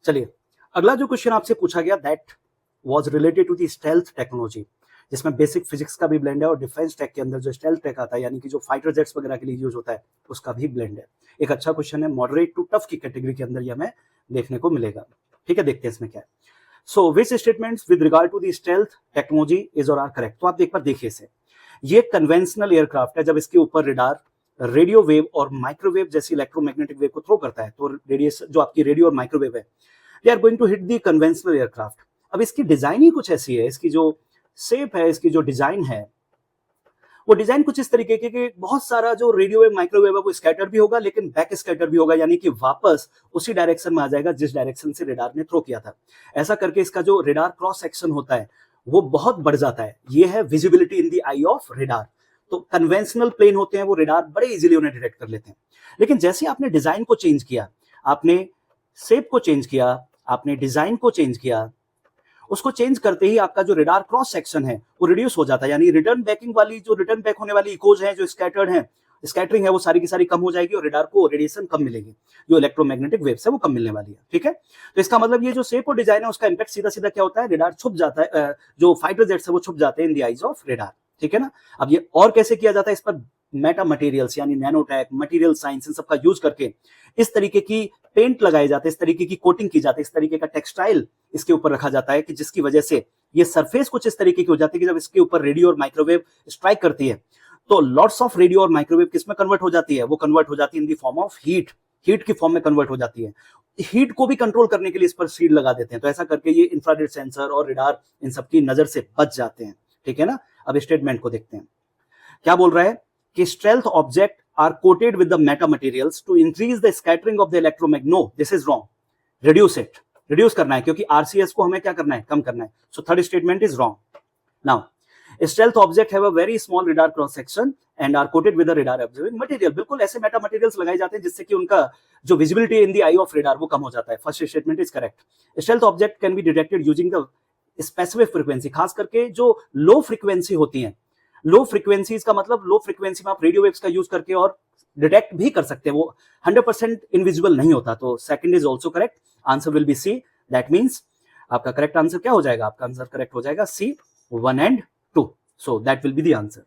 चलिए, अगला जो क्वेश्चन आपसे पूछा गया that was related to the stealth technology, जिसमें बेसिक फिजिक्स का भी ब्लेंड है और डिफेंस टेक के अंदर जो स्टेल्थ टेक आता है यानी कि जो फाइटर जेट्स वगैरह के लिए यूज होता है उसका भी ब्लेंड है। एक अच्छा क्वेश्चन है, मॉडरेट टू टफ की कैटेगरी के अंदर ये हमें देखने को मिलेगा। ठीक है, देखते हैं इसमें क्या है। So which statements with regard to the stealth technology is or are correct. तो आप एक बार देखिए इसे, ये कन्वेंशनल एयरक्राफ्ट है, जब इसके ऊपर रेडार रेडियो वेव और माइक्रोवेव जैसी इलेक्ट्रोमैग्नेटिक वेव को थ्रो करता है तो रेडिएशन जो आपकी रेडियो और माइक्रोवेव है they are going to hit the conventional aircraft. अब इसकी डिजाइन ही कुछ ऐसी है, इसकी जो शेप है, इसकी जो डिजाइन है वो डिजाइन कुछ इस तरीके के कि बहुत सारा जो रेडियो वेव माइक्रोवेव है वो स्कैटर भी होगा लेकिन बैक स्कैटर भी होगा, यानी कि वापस उसी डायरेक्शन में आ जाएगा जिस डायरेक्शन से रेडार ने थ्रो किया था। ऐसा करके इसका जो रेडार क्रॉस सेक्शन होता है वो बहुत बढ़ जाता है। ये है visibility in the I of radar. तो कन्वेंशनल प्लेन होते हैं वो रेडार बड़े इजीली उन्हें डिटेक्ट कर लेते हैं, लेकिन जैसे आपने डिजाइन को चेंज किया, आपने शेप को चेंज किया, आपने डिजाइन को चेंज किया, उसको चेंज करते ही आपका जो रेडार क्रॉस सेक्शन है वो रिड्यूस हो जाता है, यानी रिटर्न बैकिंग वाली जो रिटर्न बैक होने वाली इकोज है, जो स्कैटर्ड है, स्कैटरिंग है, वो सारी की सारी कम हो जाएगी और रेडार को रेडिएशन कम मिलेगी, जो इलेक्ट्रोमैग्नेटिक वेव्स है वो कम मिलने वाली है। ठीक है, तो इसका मतलब ये जो शेप और डिजाइन है उसका इंपैक्ट सीधा सीधा क्या होता है, रेडार छुप जाता है, जो फाइटर जेट्स है वो छुप जाते हैं in the eyes of radar. ठीक है ना। अब ये और कैसे किया जाता है, इस पर मेटा मटेरियल्स यानी नैनोटेक, मटेरियल साइंस, इन सबका यूज करके इस तरीके की पेंट लगाए जाते हैं, इस तरीके की कोटिंग की जाती है, इस तरीके का टेक्सटाइल इसके ऊपर रखा जाता है कि जिसकी वजह से ये सरफेस कुछ इस तरीके की हो जाती है कि जब इसके ऊपर रेडियो और माइक्रोवेव स्ट्राइक करती है तो लॉट्स ऑफ रेडियो और माइक्रोवेव किस में कन्वर्ट हो जाती है, वो कन्वर्ट हो जाती है in the form of heat, heat की फॉर्म में कन्वर्ट हो जाती है। हीट को भी कंट्रोल करने के लिए इस पर शील्ड लगा देते हैं, तो ऐसा करके ये इंफ्रारेड सेंसर और रेडार इन सबकी नजर से बच जाते हैं। ठीक है ना। अब स्टेटमेंट को देखते हैं, क्या बोल रहा है कि stealth object are coated with the meta materials to increase the scattering of the electromagnet. No, this is wrong, reduce it, reduce करना है क्योंकि आरसीएस को हमें क्या करना है, कम करना है। So third statement is wrong. Now stealth object have a very small radar cross section and are coated with the radar observing material. बिल्कुल ऐसे मेटा मटेरियल्स लगाए जाते हैं जिससे कि उनका जो visibility in the I of radar वो कम हो जाता है। First statement is correct. Stealth object can be detected using the specific frequency, खास करके जो लो फ्रीक्वेंसी होती है, लो फ्रीक्वेंसीज का मतलब लो फ्रीक्वेंसी में आप रेडियो वेव्स का यूज करके और डिटेक्ट भी कर सकते हैं, वो 100% इनविजिबल नहीं होता। तो second is also correct, answer will be C. That means आपका करेक्ट आंसर क्या हो जाएगा, आपका आंसर करेक्ट हो जाएगा C 1 and 2। So that will be the answer.